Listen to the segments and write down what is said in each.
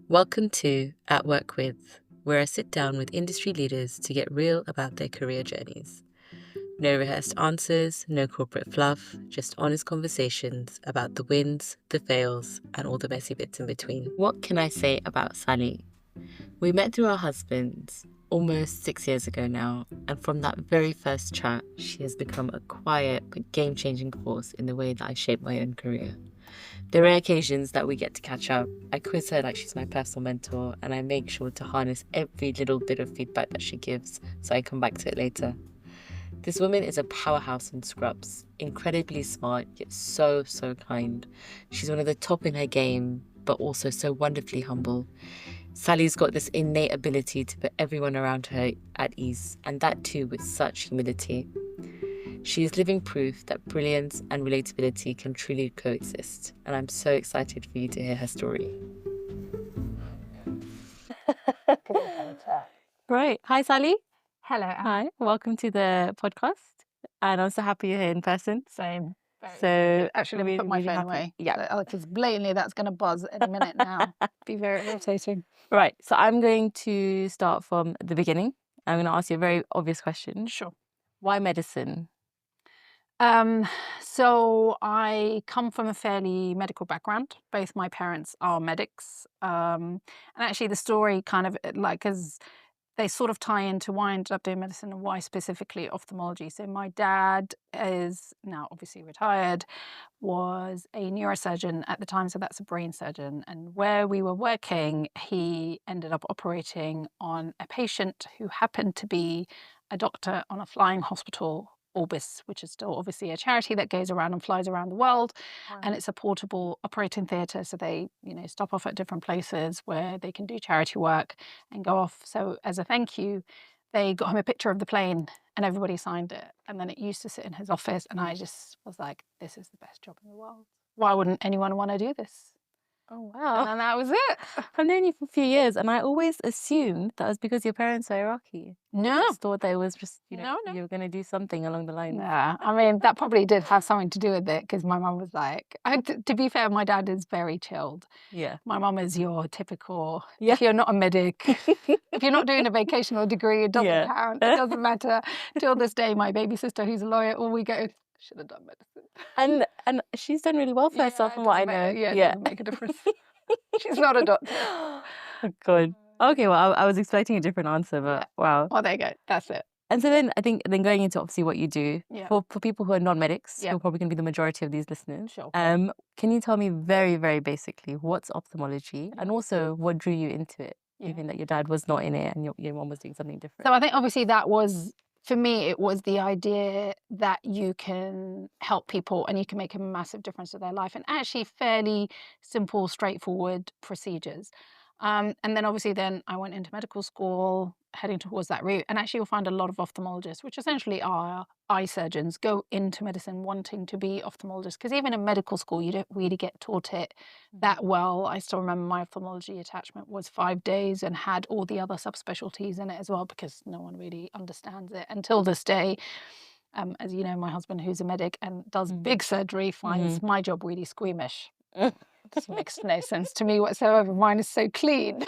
Welcome to At Work With, where I sit down with industry leaders to get real about their career journeys. No rehearsed answers, no corporate fluff, just honest conversations about the wins, the fails, and all the messy bits in between. What can I say about Sally? We met through our husbands almost 6 years ago now, and from that very first chat, she has become a quiet but game-changing force in the way that I shape my own career. The rare occasions that we get to catch up, I quiz her like she's my personal mentor, and I make sure to harness every little bit of feedback that she gives so I come back to it later. This woman is a powerhouse in scrubs, incredibly smart, yet so kind. She's one of the top in her game, but also so wonderfully humble. Sally's got this innate ability to put everyone around her at ease, and that too with such humility. She is living proof that brilliance and relatability can truly coexist, and I'm so excited for you to hear her story. Right. Hi, Sally. Hello. Hi. Welcome to the podcast. And I'm so happy you're here in person. Same. So Actually, really, put my really phone happy. away. Yeah. Because blatantly that's going to buzz any minute now. Be very irritating. Right. So I'm going to start from the beginning. I'm going to ask you a very obvious question. Sure. Why medicine? So I come from a fairly medical background. Both my parents are medics. And actually the story kind of as they sort of tie into why I ended up doing medicine and why specifically ophthalmology. So my dad is now obviously retired, was a neurosurgeon at the time, so that's a brain surgeon. And where we were working, he ended up operating on a patient who happened to be a doctor on a flying hospital, Orbis, which is still obviously a charity that goes around and flies around the world. Wow. And it's a portable operating theatre. So they, stop off at different places where they can do charity work and go off. So as a thank you, they got him a picture of the plane and everybody signed it. And then it used to sit in his office. And I just was like, this is the best job in the world. Why wouldn't anyone want to do this? Oh, And wow. then that was it. I've known you for a few years, and I always assumed that was because your parents are Iraqi. No. I just thought that it was just, No. you were going to do something along the lines. Yeah, I mean, that probably did have something to do with it because my mum was like, to be fair, my dad is very chilled. Yeah. My mum is your typical, Yeah. if you're not a medic, if you're not doing a vocational degree, it doesn't Yeah. count. It doesn't matter. Till this day, my baby sister, who's a lawyer, all we go, should have done medicine. And she's done really well for herself, from what I know. Yeah, it doesn't make a difference. She's not a doctor. Oh, good. Okay, well, I was expecting a different answer, but wow. Oh, there you go. That's it. And so then I think going into obviously what you do, Yeah. for people who are non-medics, Yeah. who are probably going to be the majority of these listeners, Sure. can you tell me very, very basically what's ophthalmology and also what drew you into it, given that your dad was not in it and your mom was doing something different? So I think obviously that was, for me, it was the idea that you can help people and you can make a massive difference to their life, and actually fairly simple, straightforward procedures. And then obviously then I went into medical school, heading towards that route. And actually you'll find a lot of ophthalmologists, which essentially are eye surgeons, go into medicine wanting to be ophthalmologists. Because even in medical school, you don't really get taught it that well. I still remember my ophthalmology attachment was 5 days and had all the other subspecialties in it as well, because no one really understands it until this day. As you know, my husband, who's a medic and does big surgery, finds my job really squeamish. This makes no sense to me whatsoever. Mine is so clean.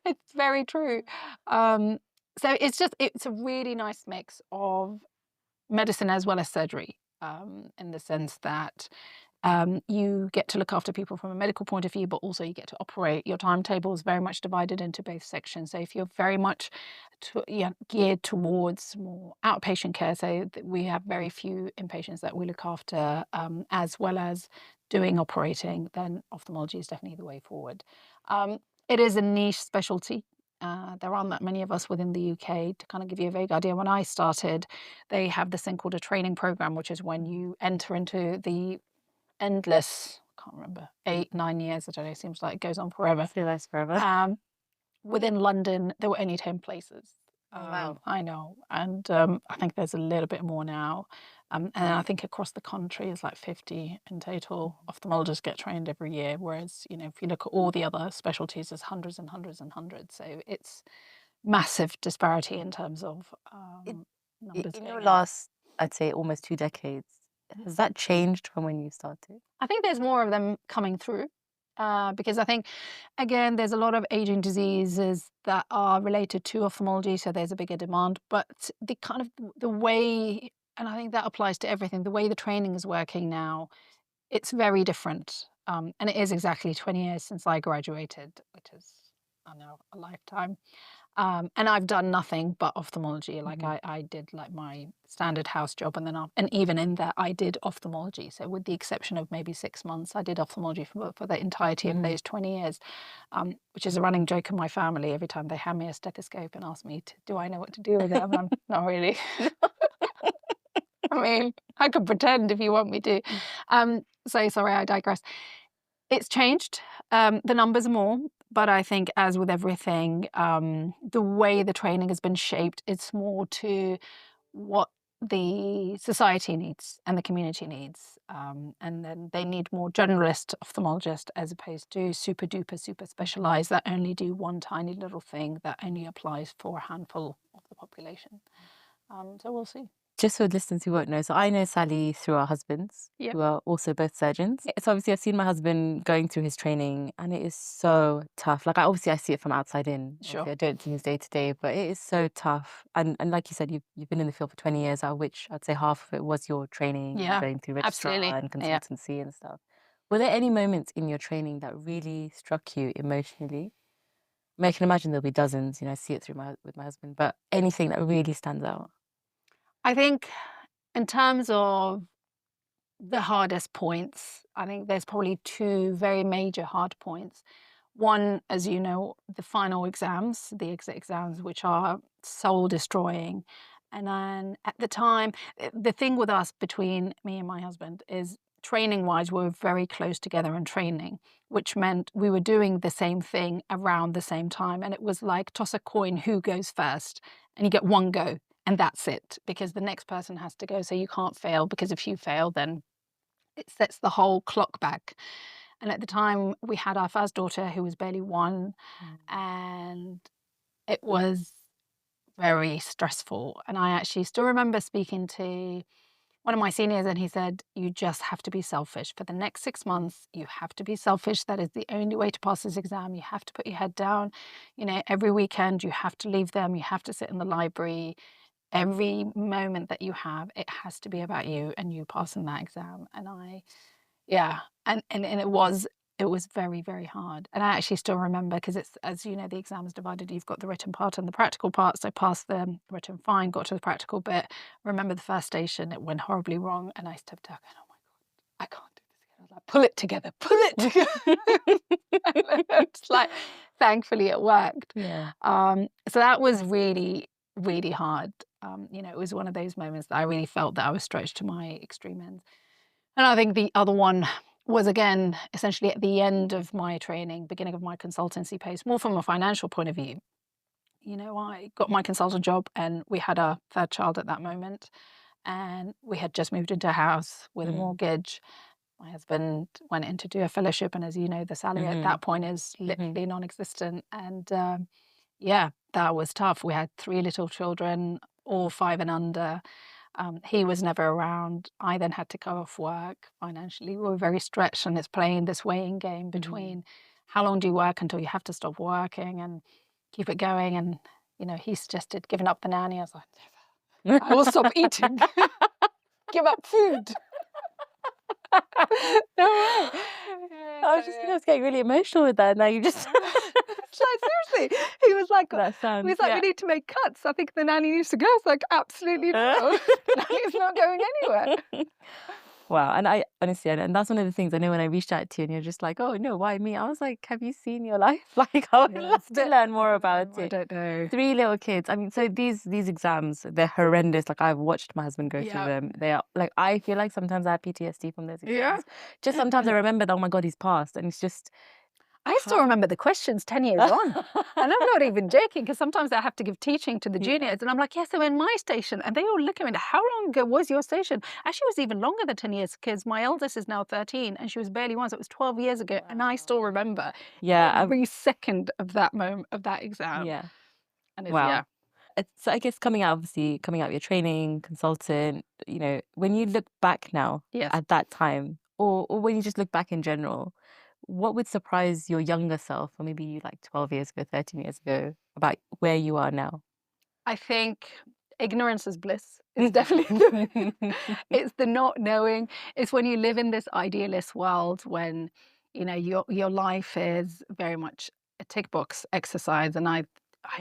It's very true. So it's a really nice mix of medicine as well as surgery, in the sense that you get to look after people from a medical point of view, but also you get to operate. Your timetable is very much divided into both sections. So if you're very much geared towards more outpatient care, so we have very few inpatients that we look after, as well as doing operating, then ophthalmology is definitely the way forward. It is a niche specialty. There aren't that many of us within the UK. To kind of give you a vague idea, when I started, they have this thing called a training program, which is when you enter into the endless, I can't remember, 8-9 years, I don't know, it seems like it goes on forever. I feel like forever. Within London, there were only 10 places. Oh, wow. I know. And I think there's a little bit more now. And I think across the country it's like 50 in total. Ophthalmologists get trained every year, whereas, if you look at all the other specialties, there's hundreds and hundreds and hundreds. So it's massive disparity in terms of numbers. In your last, I'd say, almost 2 decades, has that changed from when you started? I think there's more of them coming through. Because I think, again, there's a lot of aging diseases that are related to ophthalmology, so there's a bigger demand. But the kind of the way, and I think that applies to everything, the way the training is working now, it's very different. And it is exactly 20 years since I graduated, which is, I know, a lifetime. And I've done nothing but ophthalmology. Like Mhm. I did like my standard house job, and then and even in that, I did ophthalmology. So with the exception of maybe 6 months, I did ophthalmology for the entirety of Mhm. those 20 years, which is a running joke in my family. Every time they hand me a stethoscope and ask me, do I know what to do with it? I'm not really. I mean, I could pretend if you want me to. So sorry, I digress. It's changed. The numbers are more, but I think as with everything, the way the training has been shaped, it's more to what the society needs and the community needs. And then they need more generalist ophthalmologists as opposed to super duper, super specialized that only do one tiny little thing that only applies for a handful of the population. So we'll see. Just for listeners who won't know, so I know Sally through our husbands, Yep. who are also both surgeons. So obviously, I've seen my husband going through his training, and it is so tough. Like, I see it from outside in. Sure. Obviously, I don't see his day to day, but it is so tough. And like you said, you've been in the field for 20 years, out of which I'd say half of it was your training and Yeah, going through registrar absolutely. and Yeah. consultancy and stuff. Were there any moments in your training that really struck you emotionally? I mean, I can imagine there'll be dozens. I see it through with my husband, but anything that really stands out. I think in terms of the hardest points, I think there's probably two very major hard points. One, as you know, the final exams, the exit exams, which are soul destroying. And then at the time, the thing with us between me and my husband is training wise, we were very close together in training, which meant we were doing the same thing around the same time. And it was like toss a coin, who goes first? And you get one go. And that's it, because the next person has to go. So you can't fail, because if you fail, then it sets the whole clock back. And at the time, we had our first daughter who was barely one, and it was very stressful. And I actually still remember speaking to one of my seniors, and he said, "You just have to be selfish. For the next 6 months, you have to be selfish. That is the only way to pass this exam. You have to put your head down. Every weekend, you have to leave them. You have to sit in the library. Every moment that you have, it has to be about you and you passing that exam." And yeah, and it was very, very hard. And I actually still remember, because it's, as you know, the exam is divided. You've got the written part and the practical part. So I passed the written fine, got to the practical bit. Remember the first station, it went horribly wrong, and I stepped out going, "Oh my God, I can't do this again." I was like, pull it together." It's like, thankfully it worked. Yeah. So that was really, really hard. It was one of those moments that I really felt that I was stretched to my extreme ends. And I think the other one was, again, essentially at the end of my training, beginning of my consultancy post, more from a financial point of view. I got my consultant job, and we had our third child at that moment. And we had just moved into a house with a Mm. mortgage. My husband went in to do a fellowship. And as you know, the salary at Mhm. that point is Mhm. literally non existent. And yeah, that was tough. We had three little children, all 5 and under. He was never around. I then had to go off work financially. We were very stretched, and it's playing this weighing game Mhm. between how long do you work until you have to stop working and keep it going. And, he suggested giving up the nanny. I was like, I will stop eating, give up food. No way. Yeah, I so was just yeah. I was getting really emotional with that. Now you just It's like, seriously, he was like, that sounds, "We yeah. need to make cuts. I think the nanny needs to go." I was like, "Absolutely no, nanny's not going anywhere." Wow. And I honestly, and that's one of the things I know when I reached out to you and you're just like, oh no, why me? I was like, have you seen your life? Like, I would Yeah, love it's a to bit, learn I more don't about know, I it. don't know. Three little kids. I mean, so these exams, they're horrendous. Like, I've watched my husband go through Yeah. them. They are like, I feel like sometimes I have PTSD from those Yeah. exams. Just sometimes I remember that, oh my God, he's passed. And it's just I still remember the questions 10 years on. And I'm not even joking, because sometimes I have to give teaching to the Yeah. juniors, and I'm like, "Yes, so in my station." And they all look at me, "How long ago was your station?" Actually, it was even longer than 10 years, because my eldest is now 13 and she was barely one. So it was 12 years ago. And I still remember Yeah. every second of that moment, of that exam. Yeah. And it's, yeah. Wow. So I guess coming out of your training, consultant, when you look back now Yes. at that time, or when you just look back in general, what would surprise your younger self, or maybe you like 12 years ago, 13 years ago, about where you are now? I think ignorance is bliss. It's definitely the it's the not knowing. It's when you live in this idealist world when, your life is very much a tick box exercise. And I've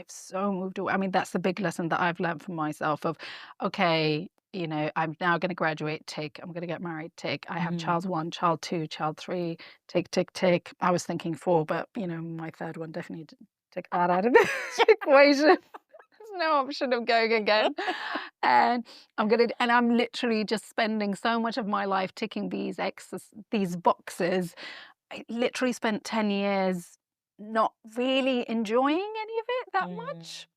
so moved away. I mean, that's the big lesson that I've learned from myself of, okay, I'm now going to graduate, tick. I'm going to get married, tick. I have Mm. child one, child two, child three, tick, tick, tick. I was thinking four, but my third one definitely took that out of the equation. There's no option of going again. And I'm literally just spending so much of my life ticking these boxes. I literally spent 10 years not really enjoying any of it that Mm. much.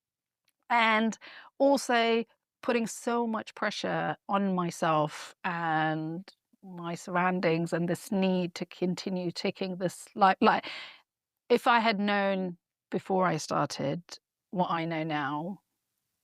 And also putting so much pressure on myself and my surroundings and this need to continue ticking this like if I had known before I started what I know now,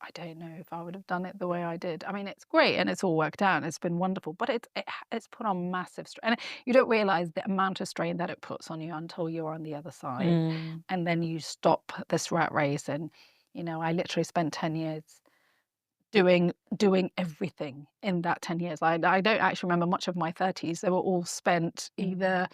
I don't know if I would have done it the way I did. I mean, it's great and it's all worked out. It's been wonderful, but it's put on massive strain. And you don't realize the amount of strain that it puts on you until you're on the other side, Mm. and then you stop this rat race. And I literally spent 10 years doing everything in that 10 years. I don't actually remember much of my 30s. They were all spent either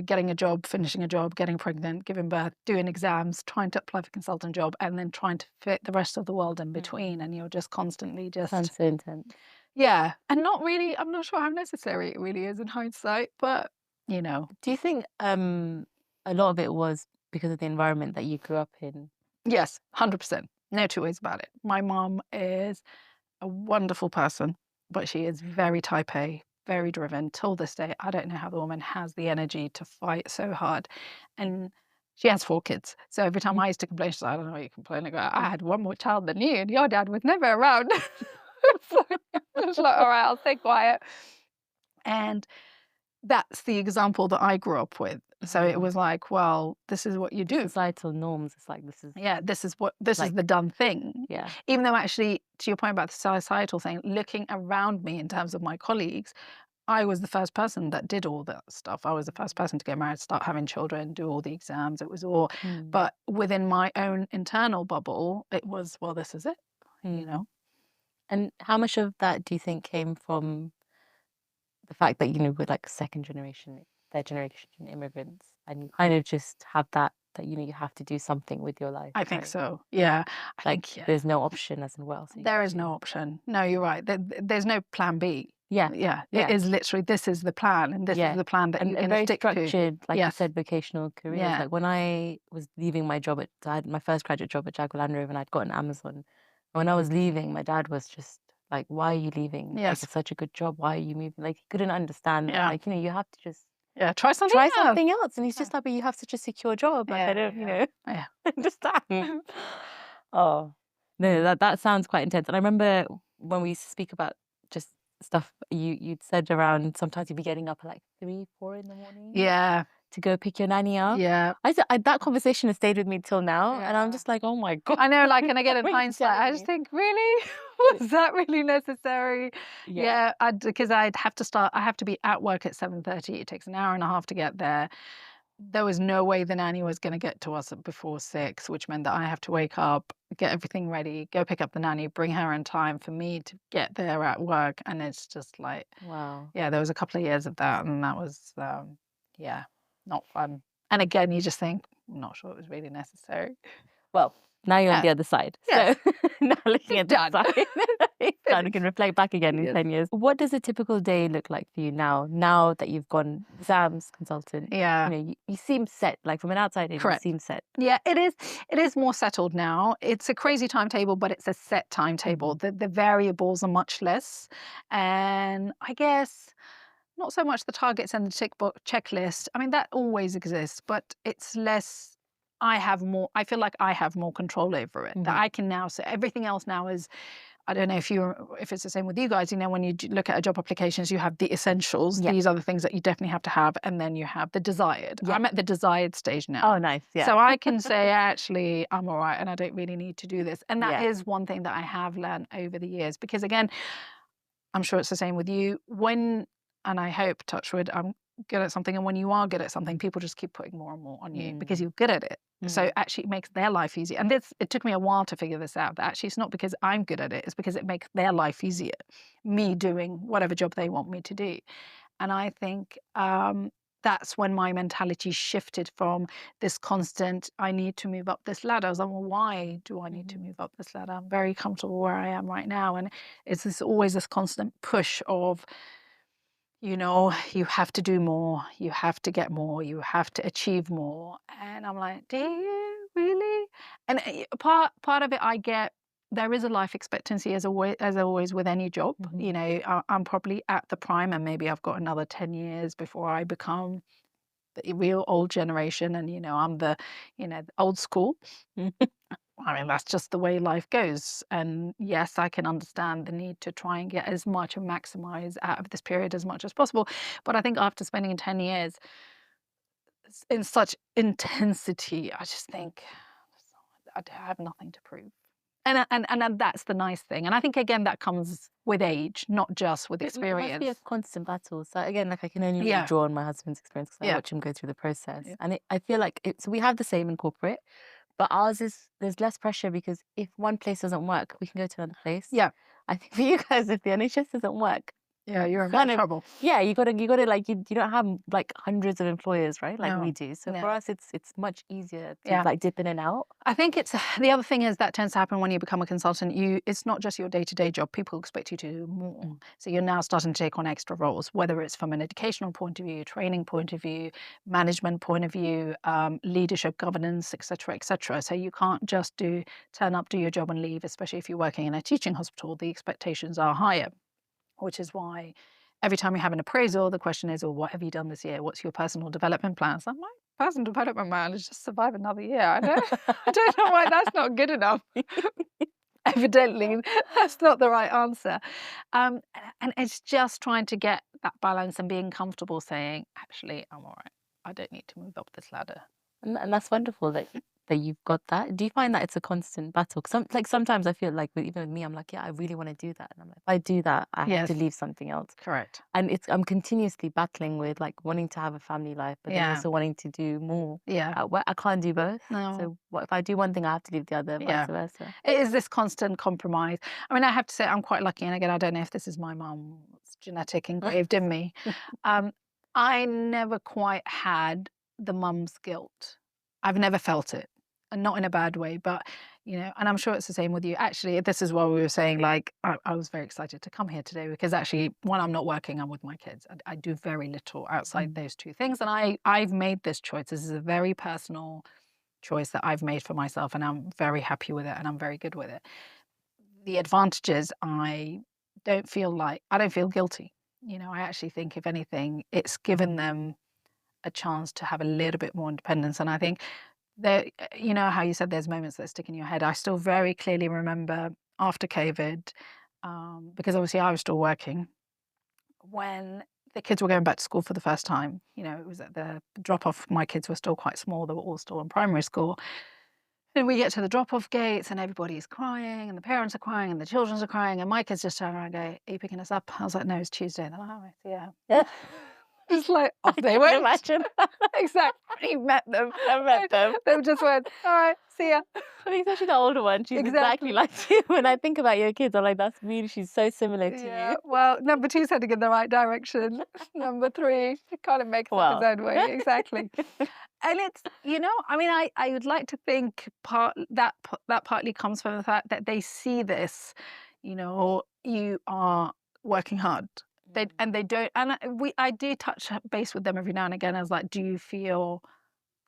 getting a job, finishing a job, getting pregnant, giving birth, doing exams, trying to apply for a consultant job, and then trying to fit the rest of the world in between. And you're just constantly Sounds so intense. yeah. And not really, I'm not sure how necessary it really is in hindsight, but Do you think a lot of it was because of the environment that you grew up in? yes, 100%. No two ways about it. My mom is a wonderful person, but she is very type A, very driven. Till this day, I don't know how the woman has the energy to fight so hard. And she has 4 kids. So every time Mm. I used to complain, she's like, I don't know what you're complaining about. I had one more child than you, and your dad was never around. So I was like, all right, I'll stay quiet. And that's the example that I grew up with. So it was like, well, this is what you The do. societal norms. It's like this is Yeah, this is like the done thing. yeah. Even though actually, to your point about the societal thing, looking around me in terms of my colleagues, I was the first person that did all that stuff. I was the first person to get married, start having children, do all the exams. It was all, Mm. but within my own internal bubble, it was, well, this is it, you Mm. know? And how much of that do you think came from the fact that, we're like second generation, third generation immigrants, and you kind of just have that, you have to do something with your life, I think right? so. Yeah. I Like think, yeah, there's no option as in well, so you there have is to. no option. No, you're right. There's no plan B. Yeah, Yeah. It yeah, is literally, this is the plan, and this is yeah. the plan that And you're a going to very stick to. structured, like you Yes. said, vocational careers. Yeah. Like when I was leaving my job I had my first graduate job at Jaguar Land Rover, and I'd gotten Amazon. When I was leaving, my dad was just like, "Why are you leaving? Like Yes. it's such a good job. Why are you moving?" Like he couldn't understand that. Yeah. Like you have to just Yeah. Try something try else. something else. And he's Yeah. just like, "But you have such a secure job." Like I Yeah. don't, Yeah. Yeah. understand. Oh, no, that sounds quite intense. And I remember when we used to speak about just stuff you'd said around sometimes you'd be getting up at like 3, 4 in the morning Yeah. to go pick your nanny up. Yeah. That conversation has stayed with me till now, and I'm Yeah. just like, oh my God, I know, like, and again, in what are you hindsight, telling I just me? think, really? Was that really necessary? Yeah. Yeah, because I'd have to I have to be at work at 7:30. It takes an hour and a half to get there. There was no way the nanny was going to get to us before 6, which meant that I have to wake up, get everything ready, go pick up the nanny, bring her in time for me to get there at work. And it's just like, Wow. yeah, there was a couple of years of that, and that was, yeah, not fun. And again, you just think, I'm not sure it was really necessary. Well, now you're on Yeah. the other side. Yes. So now looking at this Done. side, it's done. We can Finished. reflect back again in Yes. 10 years. What does a typical day look like for you now that you've gone exams, consultant? Yeah. You seem set, like from an outside in, you Correct. seem set. Yeah, it is. It is more settled now. It's a crazy timetable, but it's a set timetable. The variables are much less, and I guess not so much the targets and the tick box checklist. I mean, that always exists, but it's less. I have more. I feel like I have more control over it. That I can now say everything else now is. I don't know if it's the same with you guys. When you look at a job applications, you have the essentials. Yeah. These are the things that you definitely have to have, and then you have the desired. Yeah. I'm at the desired stage now. Oh, nice. Yeah. So I can say, actually, I'm all right, and I don't really need to do this. And that Yeah. is one thing that I have learned over the years. Because again, I'm sure it's the same with you. And I hope, touch wood, good at something, and when you are good at something, people just keep putting more and more on you because Mm. you're good at it. So Mm. actually, it makes their life easier. And it took me a while to figure this out. That actually, it's not because I'm good at it; it's because it makes their life easier. Me doing whatever job they want me to do, and I think that's when my mentality shifted from this constant, I need to move up this ladder. I was like, well, why do I need to Mhm. move up this ladder? I'm very comfortable where I am right now. And it's always this constant push of, you have to do more, you have to get more, you have to achieve more. And I'm like, do you really? And part of it, I get there is a life expectancy as always with any job. Mhm. I'm probably at the prime, and maybe I've got another 10 years before I become the real old generation, and I'm the old school. I mean, that's just the way life goes. And yes, I can understand the need to try and get as much and maximize out of this period as much as possible. But I think after spending 10 years in such intensity, I just think I have nothing to prove. And that's the nice thing. And I think, again, that comes with age, not just with It must be a experience. constant battle. So again, like I can only really Yeah. draw on my husband's experience because I Yeah. watch him go through the process, Yeah. and I feel like so we have the same in corporate, but ours is there's less pressure because if one place doesn't work, we can go to another place. Yeah. I think for you guys, if the NHS doesn't work, Yeah. You're in a bit of kind of trouble. yeah, you gotta like you don't have like hundreds of employers, right? Like we No. do. So for No. us, it's much easier to Yeah. like dip in and out. I think it's the other thing is that tends to happen when you become a consultant. It's not just your day-to-day job. People expect you to do more. Mm. So you're now starting to take on extra roles, whether it's from an educational point of view, training point of view, management point of view, leadership, governance, etc., etc. So you can't just turn up, do your job, and leave. Especially if you're working in a teaching hospital, the expectations are higher, which is why every time you have an appraisal, the question is, well, what have you done this year? What's your personal development plans? I'm like, personal development plan is just survive another year. I don't know why that's not good enough. Evidently, that's not the right answer. And it's just trying to get that balance and being comfortable saying, actually, I'm all right. I don't need to move up this ladder. And that's wonderful that you've got that. Do you find that it's a constant battle? 'Cause sometimes I feel like even with me, I'm like, yeah, I really want to do that, and I'm like, if I do that, I have to Yes, leave something else. correct. And I'm continuously battling with like wanting to have a family life, but then Yeah, also wanting to do more yeah. at work. I can't do both. No, So what if I do one thing, I have to leave the other, vice yeah. versa. It is this constant compromise. I mean, I have to say I'm quite lucky, and again, I don't know if this is my mum, it's genetic engraved in me. Um, I never quite had the mum's guilt. I've never felt it, and not in a bad way, but and I'm sure it's the same with you. Actually, this is what we were saying. Like, I was very excited to come here today because actually, when I'm not working, I'm with my kids. I do very little outside Mm. those two things, and I've made this choice. This is a very personal choice that I've made for myself, and I'm very happy with it, and I'm very good with it. The advantages, I don't feel guilty. I actually think, if anything, it's given them a chance to have a little bit more independence. And I think that, how you said there's moments that stick in your head. I still very clearly remember after COVID, because obviously I was still working, when the kids were going back to school for the first time. It was at the drop off. My kids were still quite small. They were all still in primary school. And we get to the drop-off gates and everybody's crying and the parents are crying and the children are crying and my kids just turn around and go, "Are you picking us up?" I was like, "No, it's Tuesday." And they're like, "Oh, right, yeah." Yeah, It's like I off they can went. imagine. Exactly. You've met them. I met them. They just went, "All right, see ya." I think especially the older one, she's exactly Exactly. like you. When I think about your kids, I'm like, that's me. She's so similar to Yeah. you. Well, number two's heading in the right direction. Number three kind of makes up his Well, own way. Exactly. And it's, I mean, I would like to think that partly comes from the fact that they see this, you are working hard. They don't, and I do touch base with them every now and again. As like, do you feel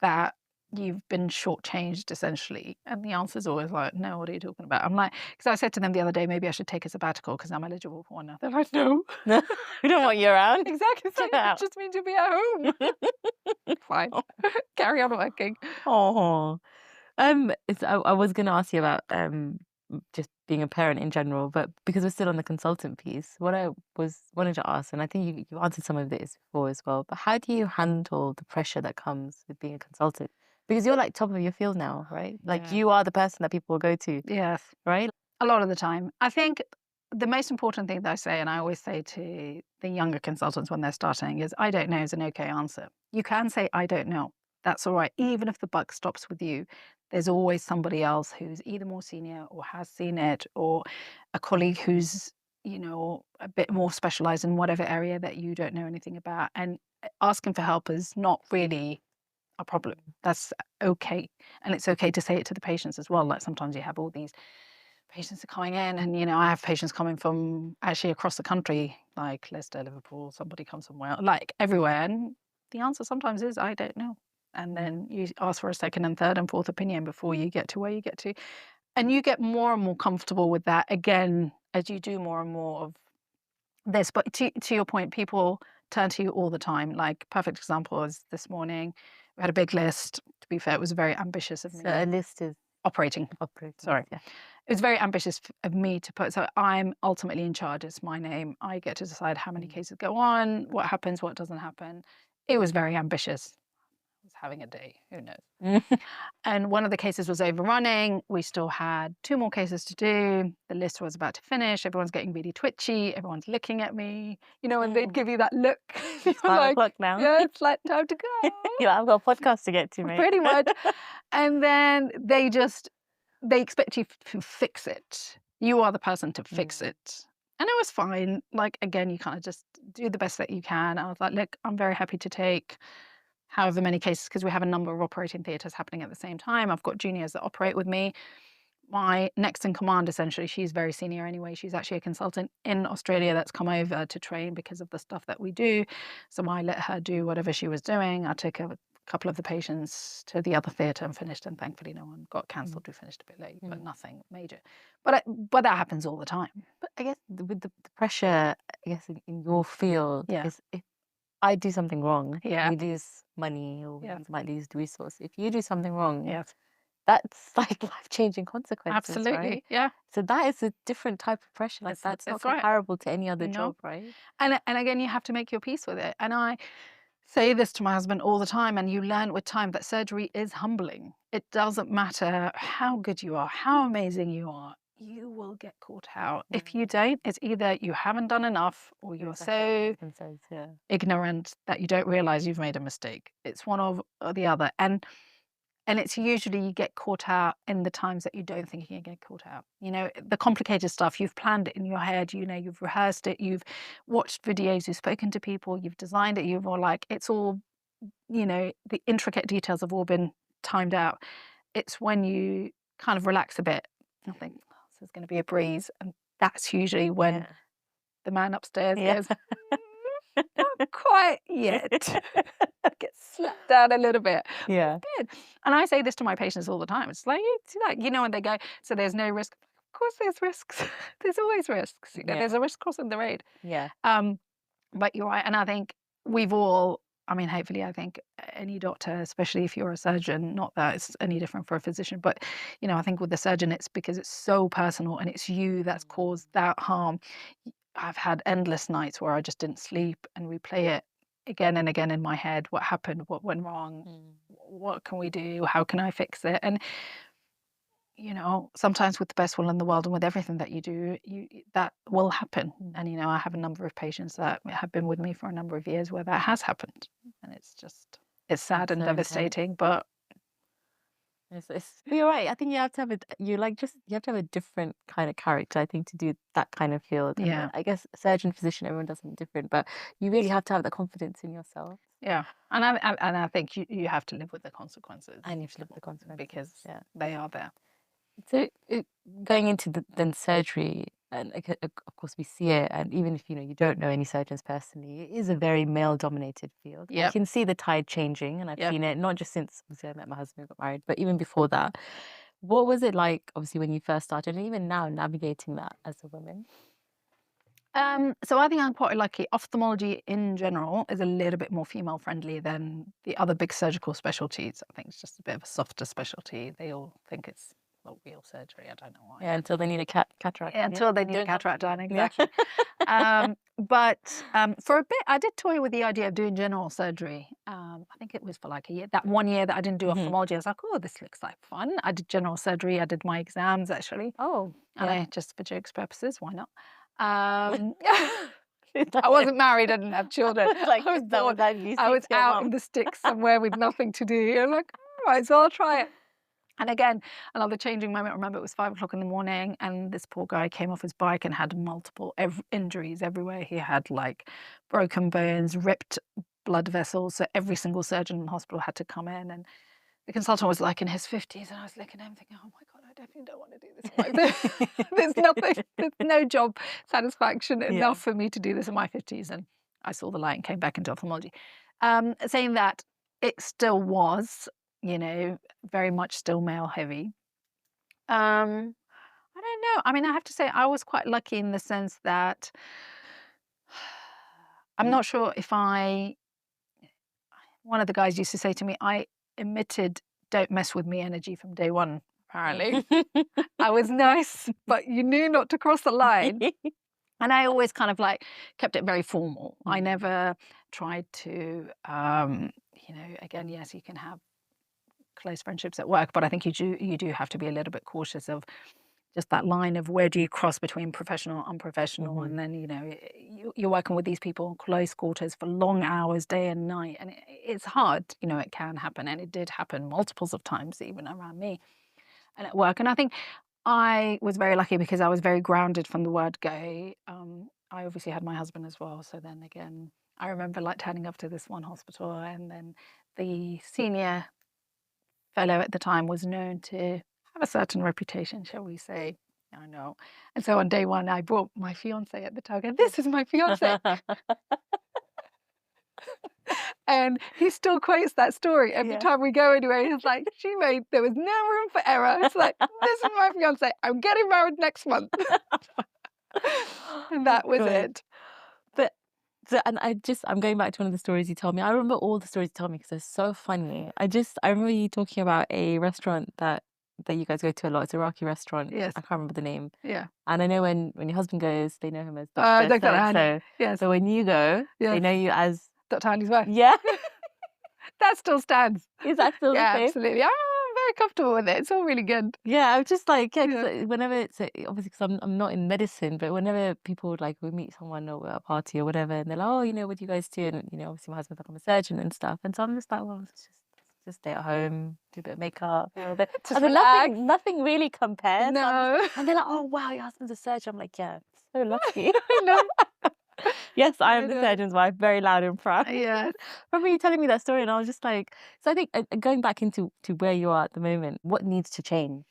that you've been shortchanged essentially? And the answer is always like, no. What are you talking about? I'm like, because I said to them the other day, maybe I should take a sabbatical because I'm eligible for one now. They're like, no. no, we don't want you around. Exactly. So Get it out. just means you'll be at home. Fine. Carry on working. Oh, I was going to ask you about just being a parent in general, but because we're still on the consultant piece, what I was wanted to ask, and I think you answered some of this before as well, but how do you handle the pressure that comes with being a consultant? Because you're like top of your field now, right? Like Yeah. you are the person that people will go to, Yes. right? A lot of the time. I think the most important thing that I say, and I always say to the younger consultants when they're starting, is I don't know is an okay answer. You can say, I don't know. That's all right. Even if the buck stops with you, there's always somebody else who's either more senior or has seen it, or a colleague who's, a bit more specialized in whatever area that you don't know anything about. And asking for help is not really a problem. That's okay. And it's okay to say it to the patients as well. Like sometimes you have all these patients are coming in, and I have patients coming from actually across the country, like Leicester, Liverpool, somebody comes from Wales, like everywhere. And the answer sometimes is, I don't know. And then you ask for a second and third and fourth opinion before you get to where you get to. And you get more and more comfortable with that again as you do more and more of this. But to your point, people turn to you all the time. Like, perfect example is this morning, we had a big list. To be fair, it was very ambitious of So me. a list is Operating. Sorry. Yeah. It was very ambitious of me to put. So I'm ultimately in charge. It's my name. I get to decide how many cases go on, what happens, what doesn't happen. It was very ambitious. I was having a day. Who knows? And one of the cases was overrunning. We still had 2 more cases to do. The list was about to finish. Everyone's getting really twitchy. Everyone's looking at me. And they'd give you that look. It's You're 5 o'clock now. yeah, it's like time to go. I've got a podcast to get to, mate. Pretty much. And then they expect you to fix it. You are the person to fix it. And it was fine. Like, again, you kind of just do the best that you can. I was like, look, I'm very happy to take however many cases, because we have a number of operating theatres happening at the same time. I've got juniors that operate with me. My next in command, essentially, she's very senior anyway. She's actually a consultant in Australia that's come over to train because of the stuff that we do. So I let her do whatever she was doing. I took a couple of the patients to the other theatre and finished, and thankfully no one got cancelled. We finished a bit late, but nothing major. But that happens all the time. But I guess with the pressure, I guess in your field, Yeah. is if I do something wrong, Yeah. we lose money, or we Yeah. might lose the resource. If you do something wrong, Yes. that's like life-changing consequences, Absolutely. right? Yeah. So that is a different type of pressure. Like that's not it's right. comparable to any other No. job, right? And again, you have to make your peace with it. And I say this to my husband all the time, and you learn with time that surgery is humbling. It doesn't matter how good you are, how amazing you are, you will get caught out. If you don't, it's either you haven't done enough, or you're so ignorant that you don't realize you've made a mistake. It's one or the other. And it's usually you get caught out in the times that you don't think you can get caught out. The complicated stuff, you've planned it in your head, you've rehearsed it, you've watched videos, you've spoken to people, you've designed it, you've all it's all, the intricate details have all been timed out. It's when you kind of relax a bit and think, oh, this is going to be a breeze. And that's usually when the man upstairs goes, not quite yet. Get slapped down a little bit. Yeah. Good. And I say this to my patients all the time. It's like, when they go, so there's no risk. Of course there's risks. There's always risks. There's a risk crossing the road. Yeah. But you're right. And I think we've all, hopefully, I think any doctor, especially if you're a surgeon, not that it's any different for a physician, but, I think with the surgeon, it's because it's so personal and it's you that's caused that harm. I've had endless nights where I just didn't sleep and replay it again and again in my head. What happened? What went wrong? What can we do? How can I fix it? And, sometimes with the best will in the world and with everything that you do, that will happen. And, I have a number of patients that have been with me for a number of years where that has happened. And it's sad and devastating, but you're right. I think you have to have you have to have a different kind of character, I think, to do that kind of field. And Yeah. I guess surgeon, physician, everyone does something different, but you really have to have the confidence in yourself. Yeah. And I think you have to live with the consequences. And you have to live with the consequences because they are there. So going into then surgery, and of course we see it, and even if you don't know any surgeons personally, it is a very male-dominated field. I can see the tide changing, and I've seen it not just since obviously I met my husband and got married, but even before that. What was it like, obviously, when you first started, and even now navigating that as a woman? So I think I'm quite lucky. Ophthalmology in general is a little bit more female friendly than the other big surgical specialties. I think it's just a bit of a softer specialty. They all think it's real surgery. I don't know why. Yeah, until they need a cataract. Yeah, until they need a cataract done, exactly. But for a bit, I did toy with the idea of doing general surgery. I think it was for like a year. That 1 year that I didn't do ophthalmology, I was like, oh, this looks like fun. I did general surgery. I did my exams, actually. Oh, And just for jokes purposes, why not? I wasn't married, I didn't have children. Like, I was is that bored. what that you I speak was to your out in mum? the sticks somewhere with nothing to do. I'm like, all right, so I'll try it. And again, another changing moment. I remember it was 5 o'clock in the morning, and this poor guy came off his bike and had multiple injuries everywhere. He had like broken bones, ripped blood vessels. So every single surgeon in the hospital had to come in. And the consultant was like in his 50s, and I was looking at him thinking, oh my God, I definitely don't want to do this in my 50s. There's nothing, there's no job satisfaction enough for me to do this in my 50s. And I saw the light and came back into ophthalmology. Saying that, it still was, you know, very much still male heavy. I don't know. I mean, I have to say I was quite lucky in the sense that I'm not sure if one of the guys used to say to me, I emitted "don't mess with me" energy from day one, apparently. I was nice, but you knew not to cross the line. And I always kind of like kept it very formal. I never tried to, you know, again, yes, you can have close friendships at work, but I think you do have to be a little bit cautious of just that line of where do you cross between professional and unprofessional. And then, you know, you're working with these people in close quarters for long hours, day and night. And it's hard, you know, it can happen. And it did happen multiples of times, even around me and at work. And I think I was very lucky because I was very grounded from the word go. I obviously had my husband as well. So then again, I remember like turning up to this one hospital, and then the senior fellow at the time was known to have a certain reputation, shall we say. I know. And so on day one, I brought my fiance at the time. This is my fiance. And he still quotes that story every time we go anywhere. He's like, there was no room for error. It's like, this is my fiance. I'm getting married next month. And that was it. But I'm going back to one of the stories you told me. I remember all the stories you told me because they're so funny. I remember you talking about a restaurant that you guys go to a lot. It's a Iraqi restaurant. Yes. I can't remember the name. Yeah. And I know when your husband goes, they know him as Dr. Dr. Hani. So. Yes. So when you go, they Yes. know you as Dr. Hani's wife. Yeah. That still stands. Is that still the Yeah, same? absolutely. I'm very comfortable with it. It's all really good. Yeah, I'm just like, yeah, 'cause Yeah. whenever it's obviously because I'm not in medicine, but whenever people like we meet someone or we're at a party or whatever, and they're like, oh, you know, what do you guys do? And you know, obviously my husband's like I'm a surgeon and stuff, and so I'm just like, well, it's just stay at home, do a bit of makeup, you know. Just And then relax. nothing really compares. No. And they're like, oh wow, your husband's a surgeon. I'm like, yeah, so lucky. I know. Yes, I am the surgeon's wife, very loud and proud. Yes. Remember you telling me that story, and I was just like, so I think going back into where you are at the moment, what needs to change?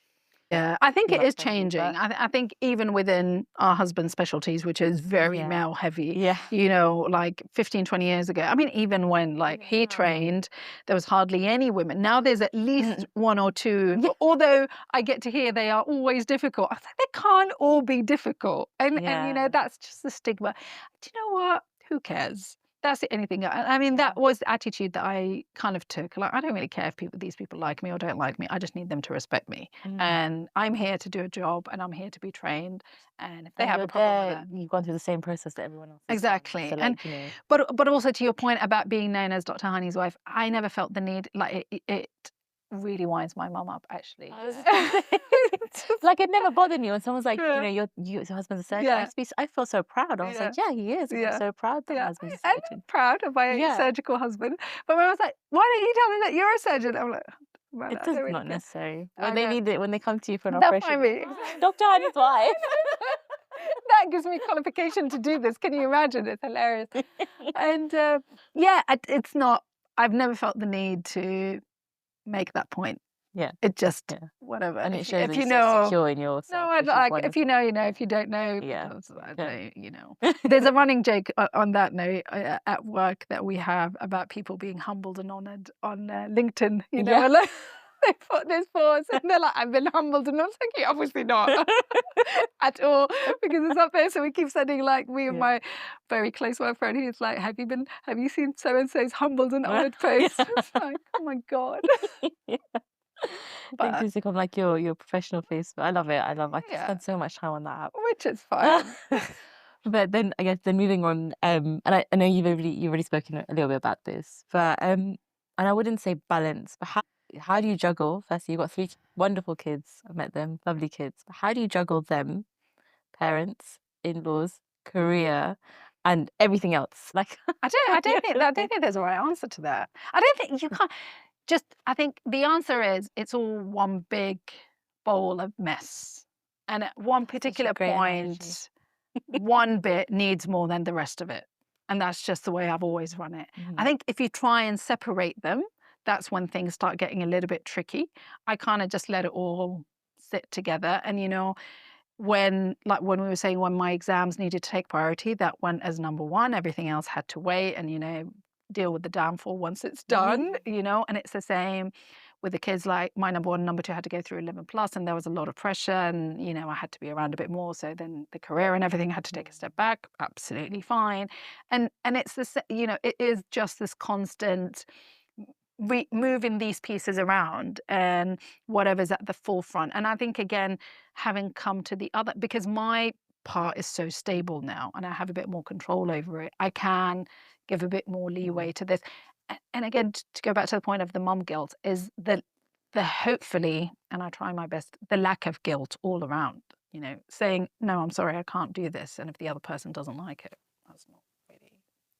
Yeah, I think You it like is that feedback? changing. I think even within our husband's specialties, which is very Yeah. male heavy, Yeah. you know, like 15, 20 years ago. I mean, even when like he trained, there was hardly any women. Now there's at least one or two, Yeah. although I get to hear they are always difficult. I think they can't all be difficult. And you know, Yeah. that's just the stigma. Do you know what? Who cares? That's anything. I mean, that was the attitude that I kind of took. Like, I don't really care if these people like me or don't like me. I just need them to respect me. And I'm here to do a job, and I'm here to be trained. And if they have a problem with that, You've gone through the same process that everyone else has done. exactly. So, And like, you know. but also to your point about being known as Dr. Honey's wife, I never felt the need. Like it really winds my mum up, actually. I was just gonna say, like it never bothered me when someone's like, you know, Yeah. your husband's a surgeon. Yeah. I feel so proud. I was Yeah. like, yeah, he is. I'm Yeah. so proud that my Yeah, husband's a I'm surgeon. proud of my Yeah. surgical husband. But when I was like, why don't you tell me that you're a surgeon? I'm like, well, It's I just don't really not care. necessary. I When they know. need it, when they come to you for an They'll operation, find me. "Hi, Dr. Honey's wife." That gives me qualification to do this. Can you imagine? It's hilarious. And yeah, it's not. I've never felt the need to make that point. Yeah. It just Yeah. whatever. And it If, shows if that you you're so know, secure in yourself. no, I'd which is like if wonderful. you know, you know. If you don't know, Yeah. you know. There's a running joke on that note at work that we have about people being humbled and honoured on LinkedIn. You know, Yeah. and, like, they put this pause and they're like, "I've been humbled," and I'm thinking, obviously not at all, because it's up there. So we keep sending like me and my very close work friend who's like, "Have you seen so and so's humbled and honoured post?" It's like, oh my God. But LinkedIn's become like your professional face. But I love it. I yeah, spend so much time on that app. which is fine. But then I guess moving on, and I know you've already spoken a little bit about this, but and I wouldn't say balance, but how do you juggle? Firstly, you've got 3 wonderful kids. I've met them, lovely kids. But how do you juggle them, parents, in-laws, career, and everything else. Like, I don't think there's a right answer to that. I don't think you can't just I think the answer is it's all one big bowl of mess. And at one That's such a particular great analogy. point, one bit needs more than the rest of it. And that's just the way I've always run it. I think if you try and separate them, that's when things start getting a little bit tricky. I kind of just let it all sit together. And when we were saying, when my exams needed to take priority, that went as number one. Everything else had to wait and deal with the downfall once it's done. And it's the same with the kids. Like my number one and number two had to go through 11 plus, and there was a lot of pressure, and I had to be around a bit more. So then the career and everything had to take a step back. Absolutely fine. And it's it is just this constant moving these pieces around and whatever's at the forefront. And I think, again, having come to the other, because my part is so stable now and I have a bit more control over it, I can give a bit more leeway to this. And again, to go back to the point of the mum guilt, is the hopefully, and I try my best, the lack of guilt all around, saying, no, I'm sorry, I can't do this. And if the other person doesn't like it,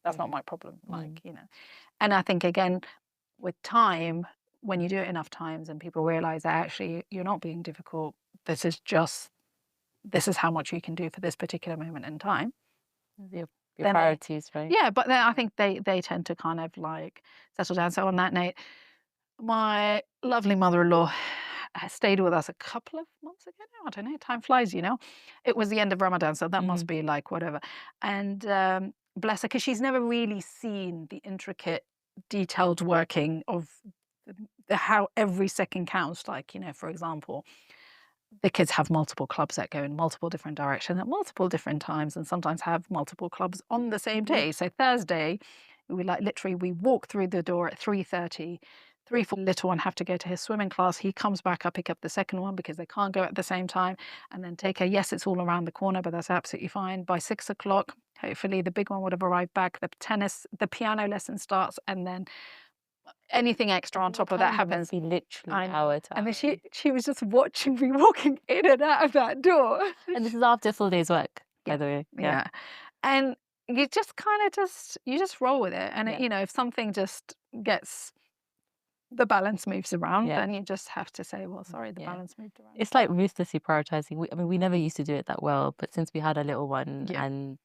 that's not my problem. And I think, again, with time, when you do it enough times and people realize that actually you're not being difficult, this is how much you can do for this particular moment in time. Your priorities, right? Yeah, but then I think they tend to kind of like settle down. So on that note, my lovely mother-in-law stayed with us a couple of months ago now. I don't know, time flies, It was the end of Ramadan, so that must be like whatever. And bless her, because she's never really seen the intricate, detailed working of how every second counts. Like, for example, the kids have multiple clubs that go in multiple different directions at multiple different times, and sometimes have multiple clubs on the same day. So Thursday, we walk through the door at 3:30. 3 for little one have to go to his swimming class. He comes back, I pick up the second one because they can't go at the same time, and then take her. Yes, it's all around the corner, but that's absolutely fine. By 6 o'clock, hopefully the big one would have arrived back. The piano lesson starts, and then anything extra on top of that happens. Be literally our time. And then she was just watching me walking in and out of that door. And this is after a full day's work, by the way. Yeah. And you just kind of you just roll with it. And if something just gets, the balance moves around, then you just have to say, well, sorry, the balance moved around. It's like ruthlessly prioritizing. We never used to do it that well, but since we had a little one and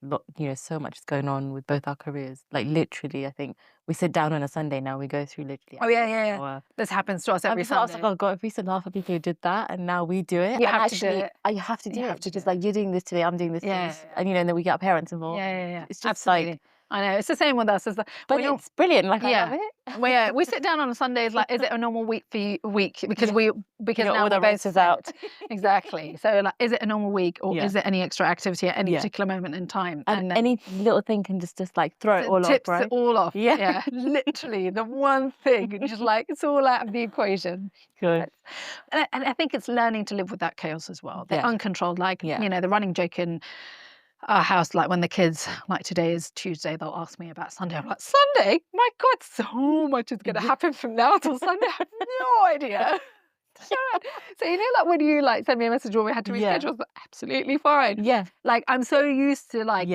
so much is going on with both our careers, like literally, I think we sit down on a Sunday now, we go through literally. Oh yeah. This happens to us every Sunday. I was like, oh God, if we used to laugh at people who did that, and now we do it. You have to do it. You have to do it. Because like, you're doing this today, I'm doing this today. And and then we get our parents involved. Yeah. It's just like, I know, it's the same with us. But it's brilliant. Like, I love it. We sit down on a Sunday. It's like, is it a normal week for you? Because now all the races out. Exactly. So like, is it a normal week, or is there any extra activity at any particular moment in time? And any little thing can just like throw it all off, tips right? it all off. Yeah. Literally, the one thing, just like, it's all out of the equation. Good. And I think it's learning to live with that chaos as well. The uncontrolled, like the running joke in our house, like when the kids, like today is Tuesday, they'll ask me about Sunday. I'm like, Sunday? My God, so much is going to happen from now till Sunday. I have no idea. So like when you like send me a message when we had to reschedule, I was like, absolutely fine. Yeah. Like I'm so used to like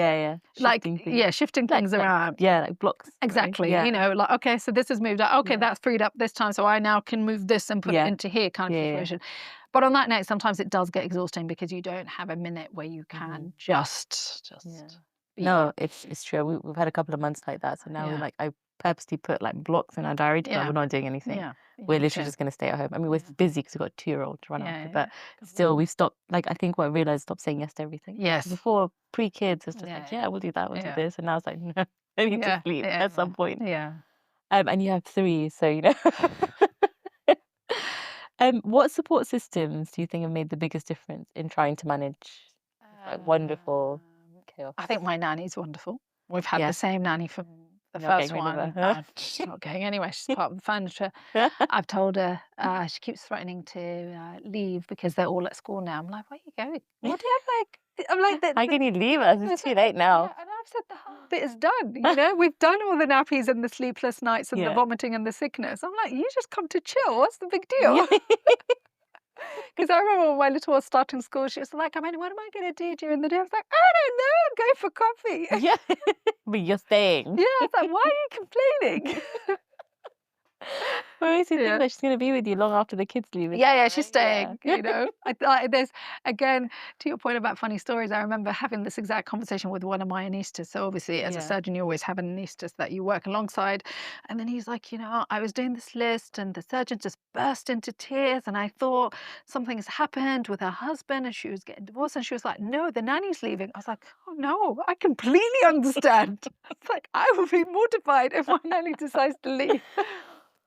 shifting things around. Like blocks. Exactly. Right? Like, okay, so this has moved out. Okay, that's freed up this time, so I now can move this and put it into here, kind of situation. But on that note, sometimes it does get exhausting because you don't have a minute where you can just No, it's true. We've had a couple of months like that, so now we're like, I purposely put like blocks in our diary to like, we're not doing anything. We're literally just going to stay at home. I mean, we're busy because we've got a 2-year-old to run after, but still we've stopped. Like, I think what I realized, stop saying yes to everything. Yes. Before, pre-kids, it's just like, we'll do that, we'll do this, and now it's like, no, I need to sleep at some point. Yeah. And you have 3, so what support systems do you think have made the biggest difference in trying to manage like wonderful chaos? I think my nanny's wonderful. We've had the same nanny from the You're not first getting rid of one. her. She's not going anywhere. She's part of the furniture. I've told her, she keeps threatening to leave because they're all at school now. I'm like, where are you going? What do you like? I'm like, how can you leave us? It's too late now. Yeah, and I've said the hard bit is done. We've done all the nappies and the sleepless nights and the vomiting and the sickness. I'm like, you just come to chill. What's the big deal? Because I remember when my little was starting school, she was like, I mean, what am I going to do during the day? I was like, I don't know, go for coffee. Yeah. But you're staying. Yeah, I was like, why are you complaining? What makes you think Yeah. that she's going to be with you long after the kids leave? Yeah, she's staying, Yeah. you know. I thought there's, again, to your point about funny stories, I remember having this exact conversation with one of my anaesthetists. So obviously, as a Yeah. surgeon, you always have an anaesthetist that you work alongside. And then he's like, you know, I was doing this list and the surgeon just burst into tears. And I thought something has happened with her husband and she was getting divorced. And she was like, no, the nanny's leaving. I was like, oh no, I completely understand. It's like, I would be mortified if my nanny decides to leave.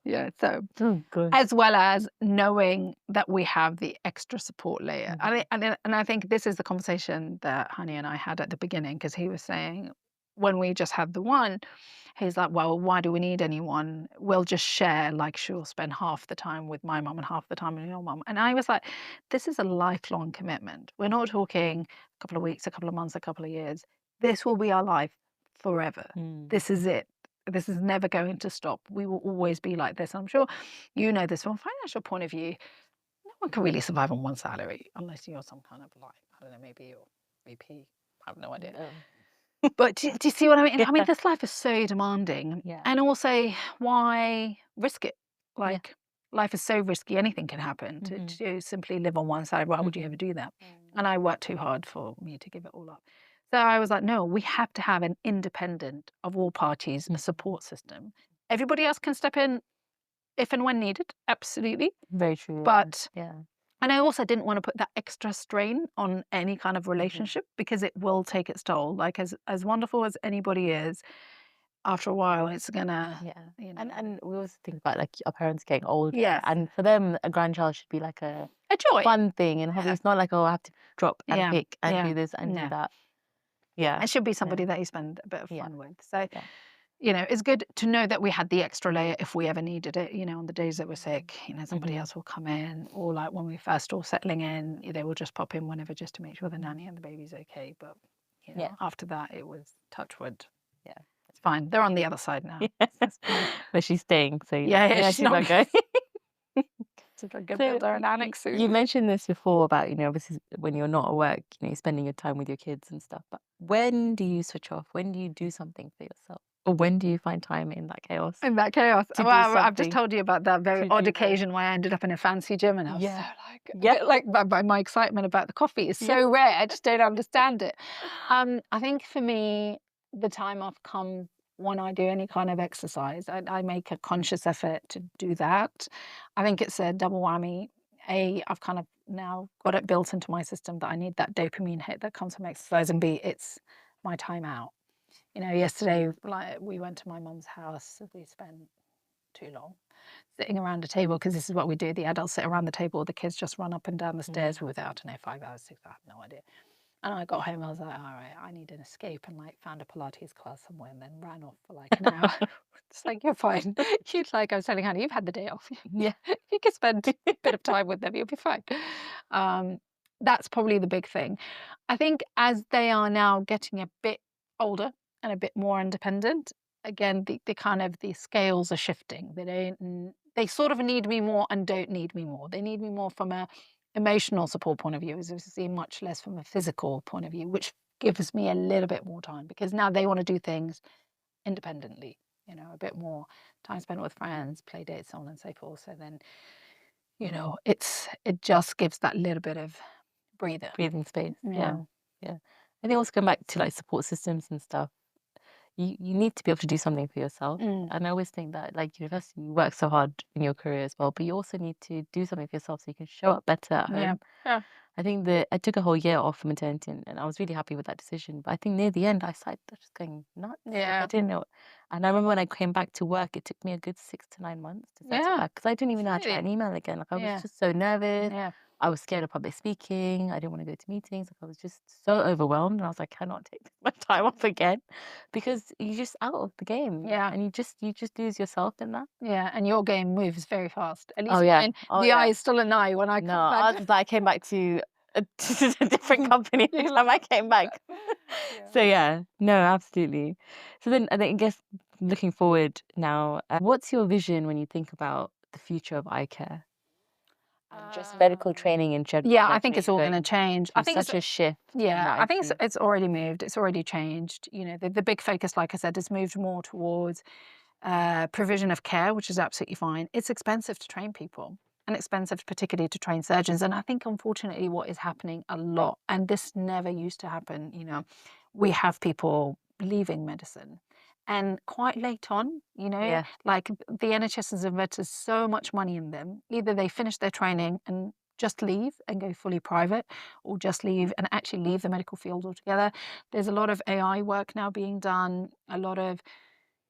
Yeah, so Oh, good. as well as knowing that we have the extra support layer. And I think this is the conversation that Honey and I had at the beginning, because he was saying when we just had the one, he's like, well, why do we need anyone? We'll just share, like she'll spend half the time with my mum and half the time with your mum. And I was like, this is a lifelong commitment. We're not talking a couple of weeks, a couple of months, a couple of years. This will be our life forever. This is it. This is never going to stop. We will always be like this. I'm sure you know this from a financial point of view. No one can really survive on one salary unless you're some kind of like, I don't know, maybe you're VP. I have no idea. But do you see what I mean? I mean, this life is so demanding. Yeah. And also, why risk it? Yeah. Like, life is so risky, anything can happen. To simply live on one side, why would you ever do that? And I worked too hard for me to give it all up. So I was like, no, we have to have an independent of all parties, a support system. Everybody else can step in if and when needed, absolutely. Very true. But yeah. and I also didn't want to put that extra strain on any kind of relationship because it will take its toll. Like as wonderful as anybody is, after a while it's gonna, you know, And we also think about like our parents getting older. Yes. And for them, a grandchild should be like a joy. fun thing. And hobby. It's not like, oh, I have to drop and Yeah. pick and Yeah. do this and do No. that. Yeah. It should be somebody that you spend a bit of Yeah. fun with. So, Yeah. you know, it's good to know that we had the extra layer if we ever needed it. You know, on the days that we're sick, you know, somebody else will come in, or like when we first all settling in, they will just pop in whenever just to make sure the nanny and the baby's okay. But you know, after that, it was touch wood. Yeah. It's fine. They're on the other side now. But she's staying, so Yeah, she's not going. So build her an annex soon. You mentioned this before about, obviously when you're not at work, you're spending your time with your kids and stuff. But when do you switch off? When do you do something for yourself? Or when do you find time in that chaos? In that chaos. To do Well, I've just something told you about that very to odd do occasion where I ended up in a fancy gym and I was so Yeah. like by my excitement about the coffee is so rare. I just don't understand it. I think for me, the time off comes when I do any kind of exercise. I make a conscious effort to do that. I think it's a double whammy. I've kind of now got it built into my system that I need that dopamine hit that comes from exercise, and B, it's my time out. You know, yesterday, like we went to my mum's house. We spent too long sitting around a table because this is what we do. The adults sit around the table. The kids just run up and down the stairs with, I don't know, 5 hours, 6 hours, I have no idea. And I got home, I was like, all right, I need an escape, and like found a Pilates class somewhere and then ran off for like an hour. It's like, you're fine. You'd like, I was telling Hannah, you've had the day off. Yeah. You can spend a bit of time with them, you'll be fine. That's probably the big thing. I think as they are now getting a bit older and a bit more independent, again, the kind of the scales are shifting. They sort of need me more and don't need me more. They need me more from a emotional support point of view, as we see, much less from a physical point of view, which gives me a little bit more time because now they want to do things independently, a bit more time spent with friends, play dates, so on and so forth. So then, it just gives that little bit of breathing space. Yeah. And they also come back to like support systems and stuff. You need to be able to do something for yourself. And I always think that like university, you work so hard in your career as well, but you also need to do something for yourself so you can show up better at home. Yeah. I think that I took a whole year off for maternity and I was really happy with that decision. But I think near the end, I started just going nuts. Yeah. I didn't know. And I remember when I came back to work, it took me a good 6 to 9 months to settle back because I didn't even know how to write an email again. Like I was just so nervous. Yeah. I was scared of public speaking. I didn't want to go to meetings. Like I was just so overwhelmed. And I was like, I cannot take my time off again because you're just out of the game. Yeah. And you just lose yourself in that. Yeah. And your game moves very fast. At least the eye is still an eye when I come back. I came back to a different company every time I came back. So no, absolutely. So then I guess looking forward now, what's your vision when you think about the future of eye care? And just medical training in general. Yeah, I like think it's all going to change. I think such a shift. yeah, I think see. it's already moved. It's already changed. You know, the big focus, like I said, has moved more towards provision of care, which is absolutely fine. It's expensive to train people and expensive particularly to train surgeons. And I think unfortunately what is happening a lot, and this never used to happen, you know, we have people leaving medicine and quite late on, you know, Yeah. like the NHS has invested so much money in them. Either they finish their training and just leave and go fully private, or just leave and actually leave the medical field altogether. There's a lot of AI work now being done, a lot of,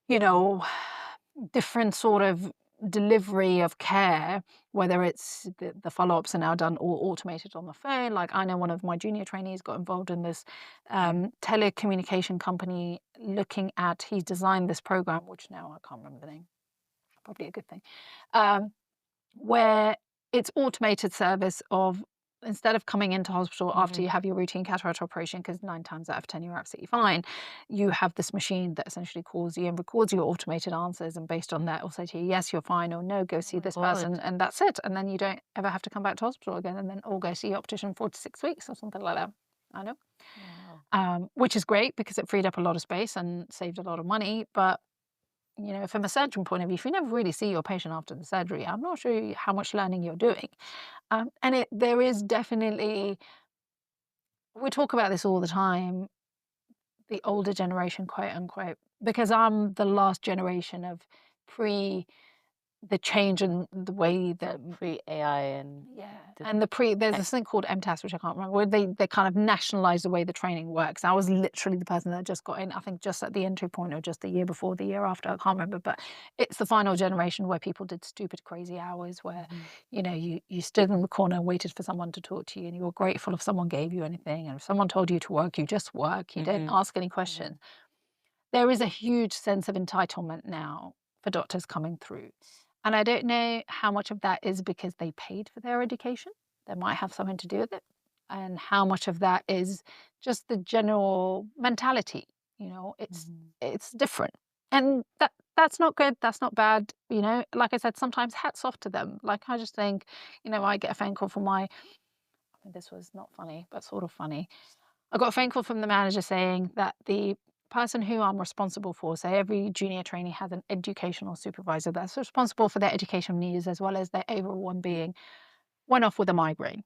you know, different sort of delivery of care, whether it's the follow-ups are now done all automated on the phone. Like I know one of my junior trainees got involved in this telecommunication company looking at, he designed this program, which now I can't remember the name, probably a good thing, where it's automated service of, instead of coming into hospital after you have your routine cataract operation, because 9 times out of 10 you're absolutely fine, you have this machine that essentially calls you and records your automated answers, and based on that will say to you, yes, you're fine, or no, go see this person, and that's it. And then you don't ever have to come back to hospital again, and then or go see your optician 4 to 6 weeks or something like that. I know. Wow. Which is great because it freed up a lot of space and saved a lot of money. But you know, from a surgeon point of view, if you never really see your patient after the surgery, I'm not sure how much learning you're doing. And there is definitely, we talk about this all the time, the older generation, quote unquote, because I'm the last generation of pre the change in the way that Pre-AI and and there's this thing called MTAS, which I can't remember, where they kind of nationalized the way the training works. I was literally the person that just got in, I think just at the entry point or just the year before, the year after, I can't remember, but it's the final generation where people did stupid, crazy hours where, you know, you stood in the corner and waited for someone to talk to you, and you were grateful if someone gave you anything. And if someone told you to work, you just work. You didn't ask any questions. There is a huge sense of entitlement now for doctors coming through. And I don't know how much of that is because they paid for their education. That might have something to do with it. And how much of that is just the general mentality. You know, it's different. And that's not good. That's not bad. You know, like I said, sometimes hats off to them. Like I just think, you know, I get a phone call from I mean, this was not funny, but sort of funny. I got a phone call from the manager saying that the person who I'm responsible for, so every junior trainee has an educational supervisor that's responsible for their educational needs as well as their overall well-being, went off with a migraine.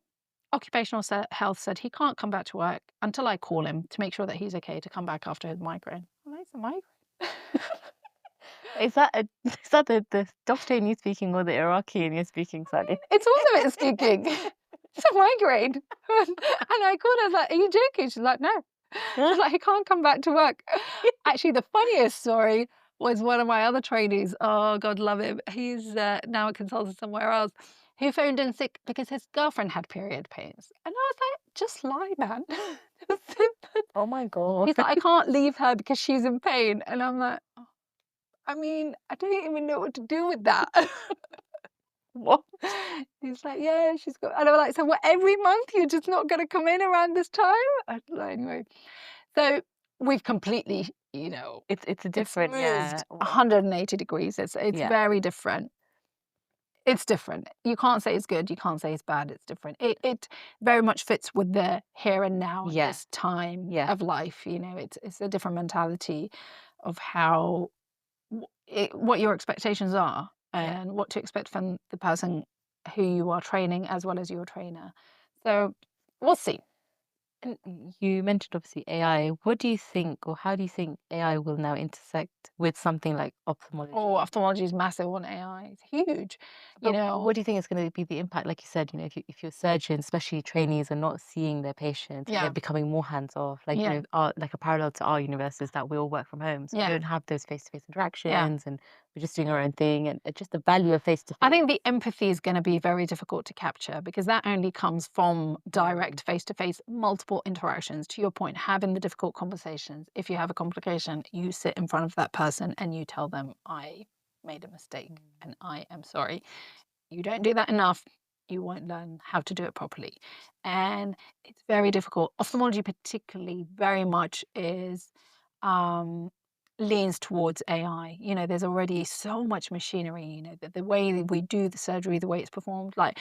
Occupational health said he can't come back to work until I call him to make sure that he's okay to come back after his migraine. Well, it's a migraine. Is that the doctor in you speaking or the Iraqi in you speaking, Sally? It's all of it speaking. It's a migraine. And I called her, I was like, are you joking? She's like, no. She's like, he can't come back to work. Actually, the funniest story was one of my other trainees. Oh, God love him. He's now a consultant somewhere else. He phoned in sick because his girlfriend had period pains. And I was like, just lie, man. Oh my God. He's like, I can't leave her because she's in pain. And I'm like, oh, I mean, I don't even know what to do with that. What? He's like, yeah, she's got, and I'm like, so what, every month you're just not going to come in around this time? I don't know, anyway. So we've completely, you know, It's a different, moved 180 degrees. It's very different. It's different. You can't say it's good. You can't say it's bad. It's different. It very much fits with the here and now, and this time of life. You know, it's a different mentality of how what your expectations are and what to expect from the person who you are training as well as your trainer. So we'll see. And you mentioned obviously AI. What do you think, or how do you think AI will now intersect with something like ophthalmology? Oh, ophthalmology is massive on AI. It's huge. You But know, what do you think is going to be the impact? Like you said, you know, if your surgeons, especially trainees, are not seeing their patients, and they're becoming more hands off. Like you know, like a parallel to our universe is that we all work from home, so we don't have those face-to-face interactions, and we're just doing our own thing. And it's just the value of face-to-face. I think the empathy is going to be very difficult to capture because that only comes from direct face-to-face, multiple interactions. To your point, having the difficult conversations. If you have a complication, you sit in front of that person and you tell them, I made a mistake and I am sorry. You don't do that enough, you won't learn how to do it properly. And it's very difficult. Ophthalmology particularly very much is leans towards AI. You know, there's already so much machinery, you know, the way we do the surgery, the way it's performed. Like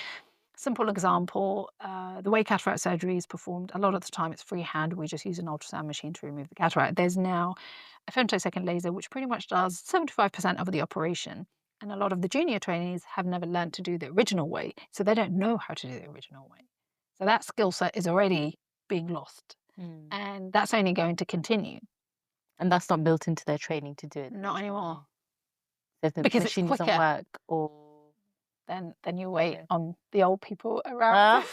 Simple example, the way cataract surgery is performed, a lot of the time it's freehand. We just use an ultrasound machine to remove the cataract. There's now a femtosecond laser, which pretty much does 75% of the operation. And a lot of the junior trainees have never learned to do the original way, so they don't know how to do the original way. So that skill set is already being lost, and that's only going to continue. And that's not built into their training to do it. Not anymore. If the Because it's machine doesn't quicker. work, or then you wait Okay. on the old people around.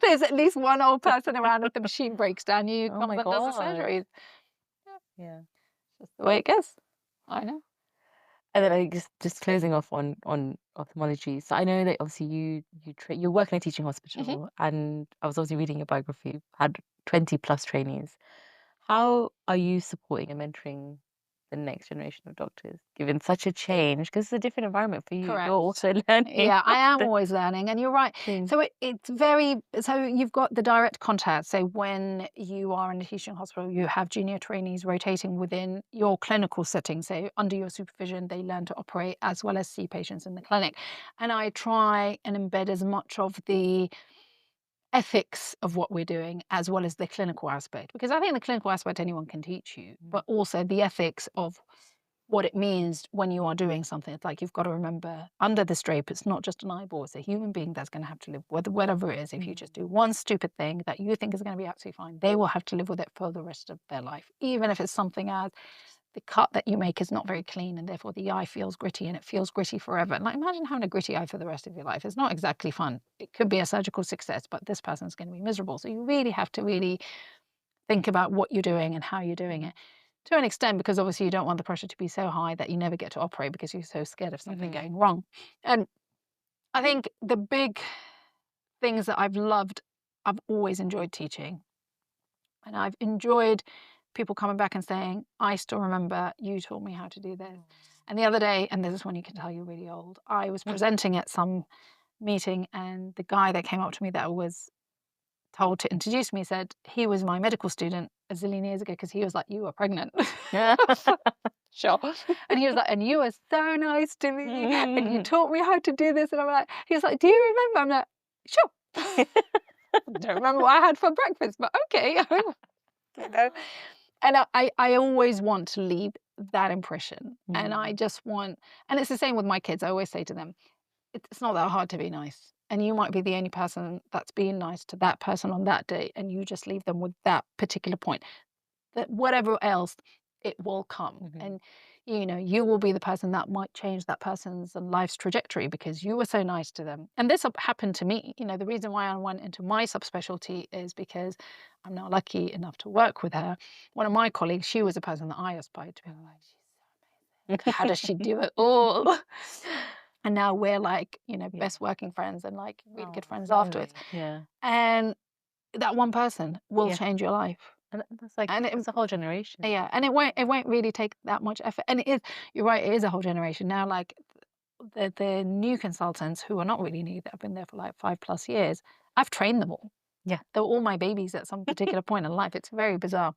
There's at least one old person around. If the machine breaks down, you Oh comes my and does the God. surgery. Yeah. That's the way it goes. I know. And then I just closing off on ophthalmology. So I know that obviously you work in a teaching hospital, and I was obviously reading your biography, had 20 plus trainees. How are you supporting and mentoring the next generation of doctors, given such a change? Because it's a different environment for you. Correct. You're also learning. Yeah, I am always learning, and you're right. things. So it's very, so you've got the direct contact. So when you are in a teaching hospital, you have junior trainees rotating within your clinical setting. So under your supervision, they learn to operate as well as see patients in the clinic. And I try and embed as much of the ethics of what we're doing as well as the clinical aspect, because I think the clinical aspect anyone can teach you, but also the ethics of what it means when you are doing something. It's like you've got to remember, under this drape, it's not just an eyeball, it's a human being that's going to have to live with whatever it is. If you just do one stupid thing that you think is going to be absolutely fine, they will have to live with it for the rest of their life, even if it's something as the cut that you make is not very clean and therefore the eye feels gritty, and it feels gritty forever. Like, imagine having a gritty eye for the rest of your life. It's not exactly fun. It could be a surgical success, but this person's going to be miserable. So you really have to really think about what you're doing and how you're doing it, to an extent, because obviously you don't want the pressure to be so high that you never get to operate because you're so scared of something going wrong. And I think the big things that I've loved, I've always enjoyed teaching. And I've enjoyed people coming back and saying, I still remember you taught me how to do this. And the other day, and this is when you can tell you're really old, I was presenting at some meeting, and the guy that came up to me that I was told to introduce me said he was my medical student a zillion years ago, because he was like, you were pregnant. Sure. And he was like, and you were so nice to me, and you taught me how to do this. And I'm like, he was like, do you remember? I'm like, sure. Don't remember what I had for breakfast, but okay. You know? And I always want to leave that impression. And I just want, and it's the same with my kids. I always say to them, it's not that hard to be nice. And you might be the only person that's being nice to that person on that day, and you just leave them with that particular point. That whatever else, it will come. And you will be the person that might change that person's life's trajectory because you were so nice to them. And this happened to me. The reason why I went into my subspecialty is because I'm now lucky enough to work with her. One of my colleagues, she was a person that I aspired to be like, she's so amazing. How does she do it all? And now we're like, best working friends and like really good friends afterwards. Yeah. And that one person will change your life. And that's like, And it's a whole generation. Yeah, and it won't really take that much effort. And it is, you're right, it is a whole generation now. Like the new consultants who are not really new, that have been there for like 5+ years, I've trained them all. Yeah. They're all my babies at some particular point in life. It's very bizarre.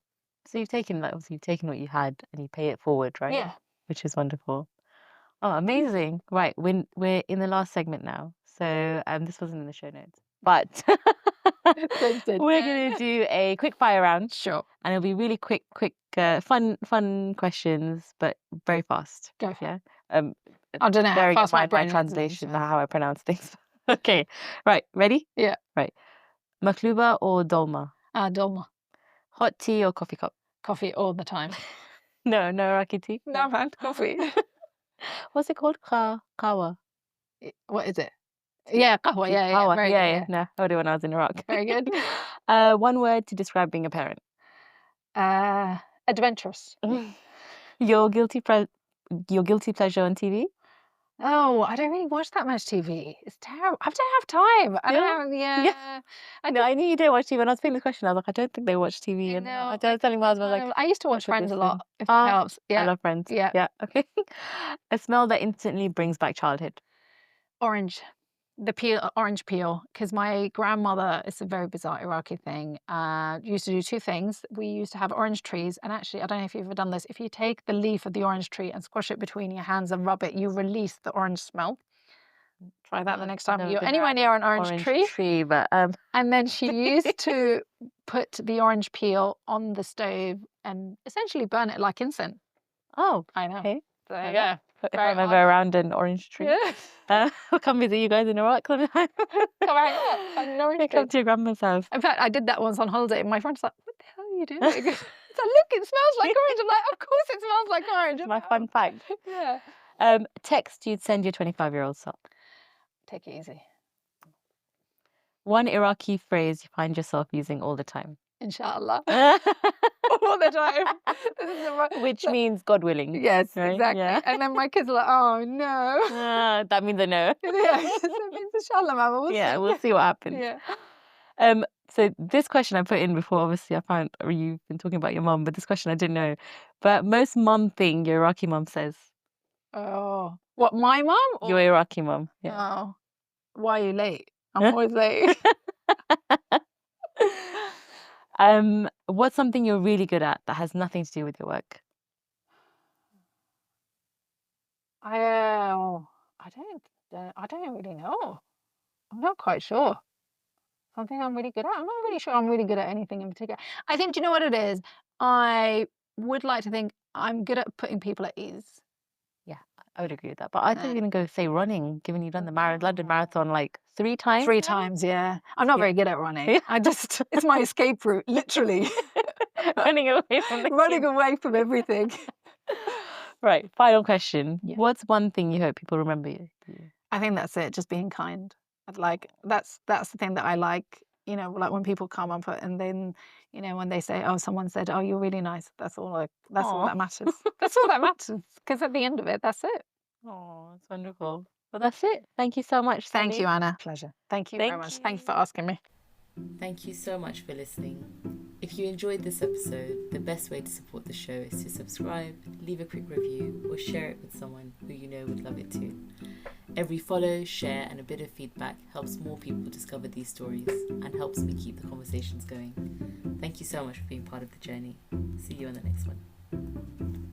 So you've taken that, obviously you've taken what you had and you pay it forward, right? Yeah. Which is wonderful. Oh, amazing. Right, we're in the last segment now. So this wasn't in the show notes, but we're going to do a quick fire round. Sure. And it'll be really quick, fun questions, but very fast. Go for it. I don't know how fast my brain translation, how I pronounce things. Okay, right, ready? Yeah. Right. Makluba or dolma? Dolma. Hot tea or coffee cup? Coffee all the time. No Iraqi tea? No, man, coffee. What's it called? Kawa. What is it? Yeah, kahwa. Yeah, Kawa. very Yeah. good, No, I heard it when I was in Iraq. Very good. One word to describe being a parent. Adventurous. Your guilty pleasure on TV? Oh, I don't really watch that much TV. It's terrible. I don't have time. I don't have, I knew you didn't watch TV. When I was picking the question, I was like, I don't think they watch TV. And No, I was telling my husband, like, I used to watch Friends a lot, if it helps. I love Friends. Yeah. Okay. A smell that instantly brings back childhood. Orange. The peel, orange peel, because my grandmother, it's a very bizarre Iraqi thing, used to do two things. We used to have orange trees, and actually, I don't know if you've ever done this, if you take the leaf of the orange tree and squash it between your hands and rub it, you release the orange smell. Try that the next time Never you're been anywhere around near an an orange tree. but And then she used to put the orange peel on the stove and essentially burn it like incense. oh, I know. okay. So, Well, yeah. if very I'm ever odd. around an orange tree, Yeah. I'll come visit you guys in Iraq. Come hang out on an orange Come tree. to your grandma's house. In fact, I did that once on holiday, and my friend's like, "What the hell are you doing?" It's like, "Look, it smells like orange." I'm like, "Of course it smells like orange." My fun fact. Yeah. Text you'd send your 25-year-old self. Take it easy. One Iraqi phrase you find yourself using all the time. Inshallah. All the time. Which means God willing. Yes, right? exactly. Yeah. And then my kids are like, "Oh no." That means a no. Yeah, that means inshallah, Mama. We'll see. We'll see what happens. Yeah. So this question I put in before, obviously I found you've been talking about your mum, but this question I didn't know. But most mum thing your Iraqi mum says. Oh, what, my mum? Your Iraqi mum. Yeah. Oh, why are you late? I'm always late. What's something you're really good at that has nothing to do with your work? I don't really know. I'm not quite sure. Something I'm really good at. I'm not really sure I'm really good at anything in particular. I think, do you know what it is? I would like to think I'm good at putting people at ease. Yeah, I would agree with that. But I thought you were going to go say running, given you've done the London Marathon like 3 times. 3 times, yeah. I'm not very good at running. Yeah. It's my escape route, literally. Running away from the Running kids. away from everything. Right, final question. Yeah. What's one thing you hope people remember you? I think that's it, just being kind. Like, that's the thing that I like, like when people come up and then, when they say, "Oh, someone said, oh, you're really nice." That's all Aw. that matters. That's all that matters. Because at the end of it, that's it. Oh, that's wonderful. Well, that's it. Thank you so much. Thank Sally. you, Anna. Pleasure. Thank you very Thank much. you. Thank you for asking me. Thank you so much for listening. If you enjoyed this episode, the best way to support the show is to subscribe, leave a quick review, or share it with someone who you know would love it too. Every follow, share, and a bit of feedback helps more people discover these stories and helps me keep the conversations going. Thank you so much for being part of the journey. See you on the next one.